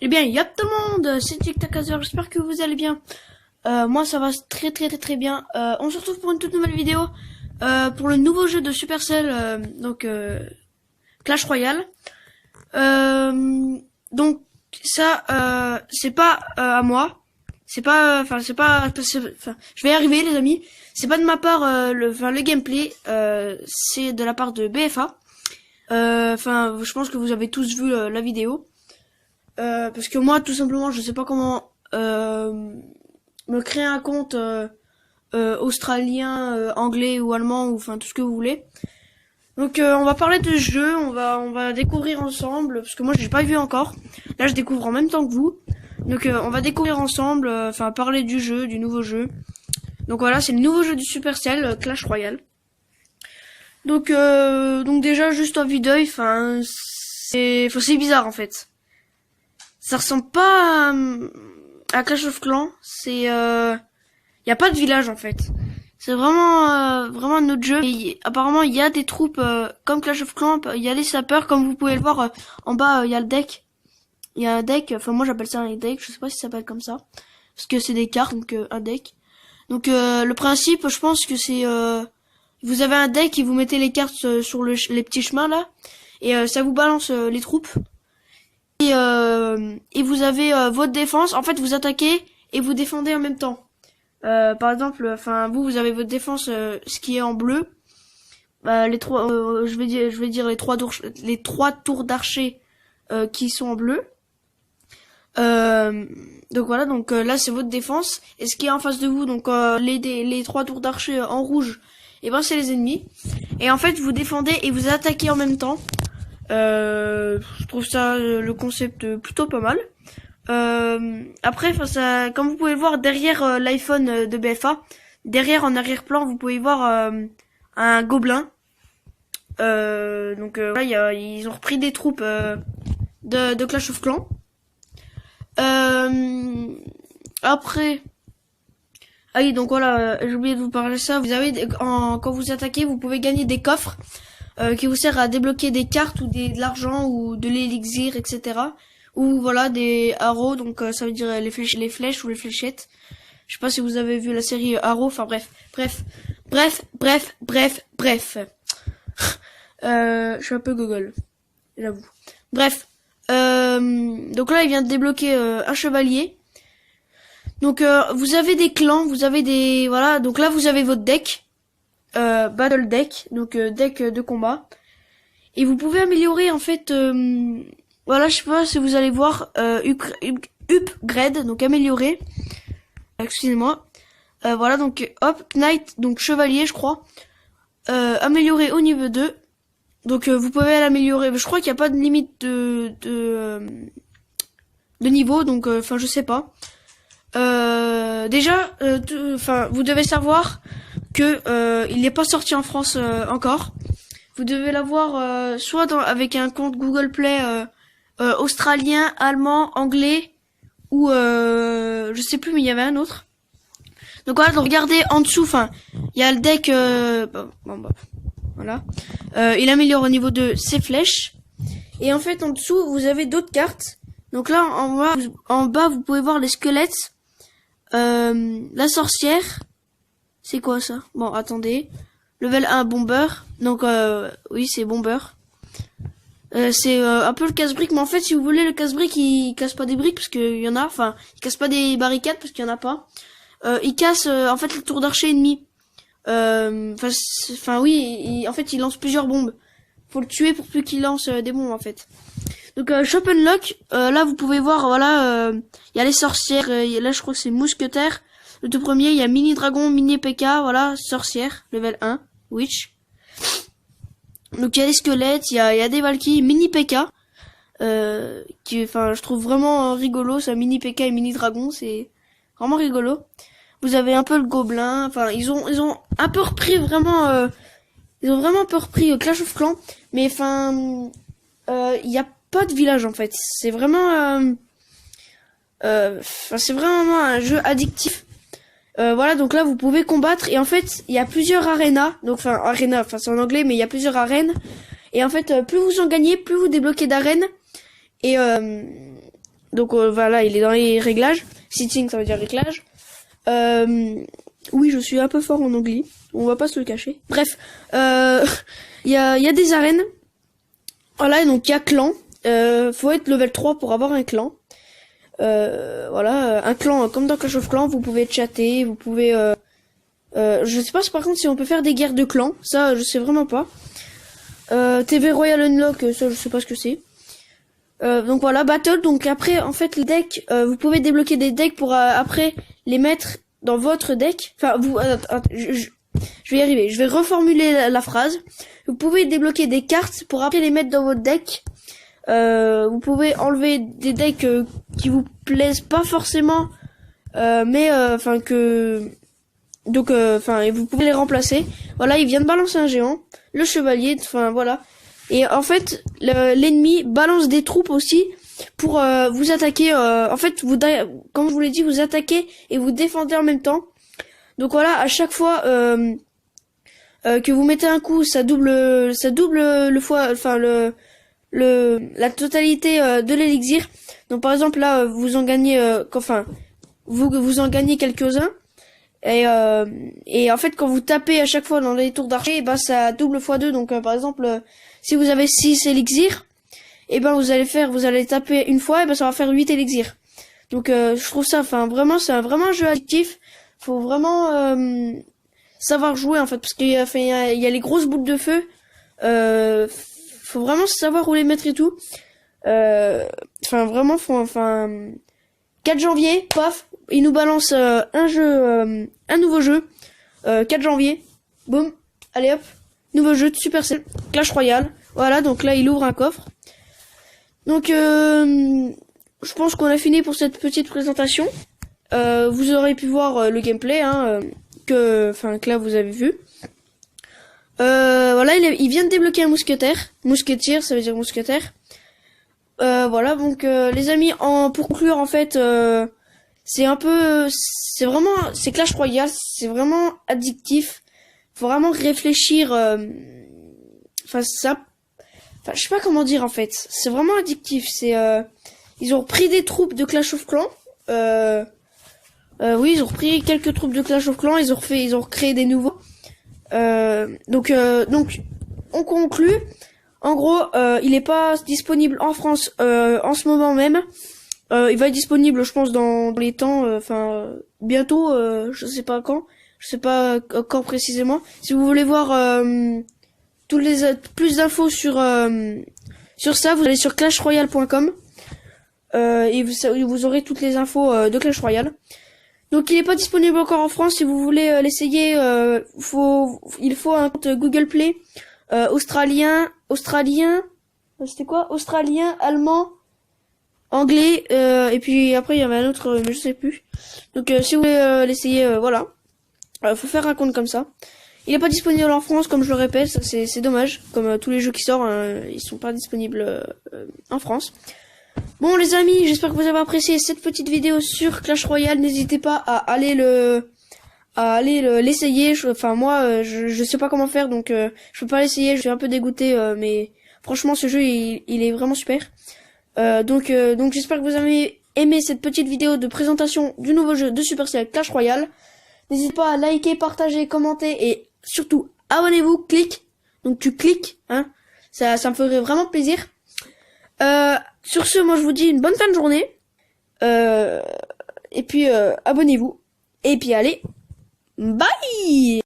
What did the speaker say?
Eh bien, y'a tout le monde, c'est TikTokazor, j'espère que vous allez bien. Moi ça va très bien. On se retrouve pour une toute nouvelle vidéo, pour le nouveau jeu de Supercell, Clash Royale. Donc ça, c'est pas à moi. Je vais y arriver les amis. C'est pas de ma part, le gameplay, c'est de la part de BFA. Je pense que vous avez tous vu la vidéo. Parce que moi, tout simplement, je sais pas comment me créer un compte australien, anglais ou allemand, ou enfin tout ce que vous voulez. Donc on va parler de jeu, on va découvrir ensemble, parce que moi j'ai pas vu encore. Là je découvre en même temps que vous. Donc on va découvrir ensemble, parler du jeu, du nouveau jeu. Donc voilà, c'est le nouveau jeu du Supercell, Clash Royale. Donc déjà juste en vue d'œil, c'est bizarre en fait. Ça ressemble pas à Clash of Clans. C'est y a pas de village en fait. C'est vraiment un autre jeu. Et apparemment il y a des troupes comme Clash of Clans. Il y a des sapeurs comme vous pouvez le voir en bas. Il y a le deck. Il y a un deck. Enfin moi j'appelle ça un deck. Je sais pas si ça s'appelle comme ça parce que c'est des cartes donc un deck. Donc le principe je pense que c'est vous avez un deck et vous mettez les cartes sur les petits chemins là et ça vous balance les troupes. Et vous avez votre défense. En fait, vous attaquez et vous défendez en même temps. Par exemple, vous avez votre défense, ce qui est en bleu. Les trois, je vais dire les trois tours d'archer qui sont en bleu. Donc voilà, là c'est votre défense. Et ce qui est en face de vous, donc les trois tours d'archer en rouge, et ben c'est les ennemis. Et en fait, vous défendez et vous attaquez en même temps. Je trouve ça le concept plutôt pas mal. Après, comme vous pouvez le voir derrière l'iPhone de BFA, derrière en arrière-plan, vous pouvez voir un gobelin. Voilà, ils ont repris des troupes de Clash of Clans. Après, ah oui, donc voilà, j'ai oublié de vous parler de ça. Vous avez quand vous attaquez, vous pouvez gagner des coffres. Qui vous sert à débloquer des cartes ou de l'argent ou de l'élixir, etc. Ou voilà des arrows, donc ça veut dire les flèches ou les fléchettes. Je sais pas si vous avez vu la série Arrow, enfin bref. Je suis un peu gogol, j'avoue. Bref, donc là il vient de débloquer un chevalier. Donc vous avez des clans, vous avez des voilà, donc là vous avez votre deck. Battle deck, donc deck de combat. Et vous pouvez améliorer en fait, voilà, je sais pas si vous allez voir, upgrade, donc améliorer. Excusez-moi. Voilà, donc hop, knight, donc chevalier, je crois. Améliorer au niveau 2. Donc vous pouvez l'améliorer. Je crois qu'il n'y a pas de limite de niveau, donc je sais pas. Déjà, vous devez savoir que il n'est pas sorti en France encore. Vous devez l'avoir soit avec un compte Google Play australien, allemand, anglais ou je sais plus, mais il y avait un autre. Donc voilà, donc regardez en dessous, il y a le deck voilà. Il améliore au niveau de ses flèches. Et en fait en dessous, vous avez d'autres cartes. Donc là en bas, vous pouvez voir les squelettes, la sorcière. C'est quoi ça? Bon, attendez. Level 1, bomber. Donc, oui, c'est bomber. C'est un peu le casse-brique. Mais en fait, si vous voulez, le casse-brique, il casse pas des briques parce qu'il y en a. Il casse pas des barricades parce qu'il y en a pas. Il casse, en fait, les tours d'archer ennemis. Oui, en fait, il lance plusieurs bombes. Faut le tuer pour plus qu'il lance des bombes, en fait. Donc, Shop Unlock. Là, vous pouvez voir, voilà, il y a les sorcières. Là, je crois que c'est mousquetaire. Le tout premier, il y a mini dragon, mini PK, voilà, sorcière, level 1, witch. Donc il y a des squelettes, il y a des valkyries, mini PK, je trouve vraiment rigolo, ça, mini PK et mini dragon, c'est vraiment rigolo. Vous avez un peu le gobelin, ils ont un peu repris vraiment, ils ont vraiment un peu repris Clash of Clans, mais il y a pas de village en fait, c'est vraiment, c'est vraiment un jeu addictif. Voilà, donc là vous pouvez combattre et en fait il y a plusieurs arénas, donc c'est en anglais mais il y a plusieurs arènes et en fait plus vous en gagnez, plus vous débloquez d'arènes et Donc voilà, il est dans les réglages. Setting, ça veut dire réglage. Oui, je suis un peu fort en anglais. On va pas se le cacher. Bref, il y a des arènes. Voilà, donc il y a clan. Faut être level 3 pour avoir un clan. Voilà, un clan comme dans Clash of Clans, vous pouvez chatter, vous pouvez... je sais pas par contre si on peut faire des guerres de clans. Ça, je sais vraiment pas. TV Royal Unlock, ça je sais pas ce que c'est. Donc voilà, Battle. Donc après, en fait, les decks, vous pouvez débloquer des decks pour après les mettre dans votre deck. Enfin, vous... je vais y arriver. Je vais reformuler la phrase. Vous pouvez débloquer des cartes pour après les mettre dans votre deck. Vous pouvez enlever des decks qui vous plaisent pas forcément, mais enfin que... Donc, enfin, vous pouvez les remplacer. Voilà, il vient de balancer un géant, le chevalier, enfin voilà. Et en fait, l'ennemi balance des troupes aussi pour vous attaquer. En fait, comme je vous l'ai dit, vous attaquez et vous défendez en même temps. Donc voilà, à chaque fois que vous mettez un coup, ça double le fois, enfin la totalité de l'élixir. Donc par exemple là, vous en gagnez, enfin vous en gagnez quelques-uns. Et en fait, quand vous tapez à chaque fois dans les tours d'archer, ben ça double x2. Donc par exemple, si vous avez 6 élixirs, et ben vous allez taper une fois, et ben ça va faire 8 élixirs. Donc je trouve ça, enfin vraiment, c'est vraiment un jeu addictif. Faut vraiment savoir jouer en fait, parce qu'il y a les grosses boules de feu. Faut vraiment savoir où les mettre et tout. Enfin vraiment, 4 janvier, paf, il nous balance un nouveau jeu. 4 janvier, boum, allez hop, nouveau jeu de Supercell, Clash Royale. Voilà, donc là il ouvre un coffre. Donc je pense qu'on a fini pour cette petite présentation. Vous aurez pu voir le gameplay, hein, que là vous avez vu. Voilà, il vient de débloquer un mousquetaire. Mousquetier, ça veut dire mousquetaire. Voilà, donc les amis, pour conclure en fait, c'est Clash Royale, c'est vraiment addictif. Faut vraiment réfléchir. Je sais pas comment dire en fait. C'est vraiment addictif. Ils ont pris des troupes de Clash of Clans. Oui, ils ont repris quelques troupes de Clash of Clans. Ils ont recréé des nouveaux. Donc, on conclut. En gros, il est pas disponible en France en ce moment même. Il va être disponible, je pense, dans les temps, bientôt. Je sais pas quand. Je sais pas quand précisément. Si vous voulez voir plus d'infos sur ça, vous allez sur clashroyale.com et vous aurez toutes les infos de Clash Royale. Donc il est pas disponible encore en France. Si vous voulez l'essayer, il faut un compte Google Play australien, c'était quoi? Australien, allemand, anglais, et puis après il y avait un autre, mais je sais plus. Donc si vous voulez l'essayer, voilà. Faut faire un compte comme ça. Il est pas disponible en France, comme je le répète, c'est dommage. Comme tous les jeux qui sortent, ils sont pas disponibles en France. Bon les amis, j'espère que vous avez apprécié cette petite vidéo sur Clash Royale. N'hésitez pas à aller l'essayer. Moi, je sais pas comment faire, donc je peux pas l'essayer. Je suis un peu dégoûté, mais franchement, ce jeu, il est vraiment super. Donc j'espère que vous avez aimé cette petite vidéo de présentation du nouveau jeu de Supercell Clash Royale. N'hésitez pas à liker, partager, commenter et surtout abonnez-vous. Donc tu cliques, hein. Ça me ferait vraiment plaisir. Sur ce, moi je vous dis une bonne fin de journée. Et puis abonnez-vous. Et puis allez, bye!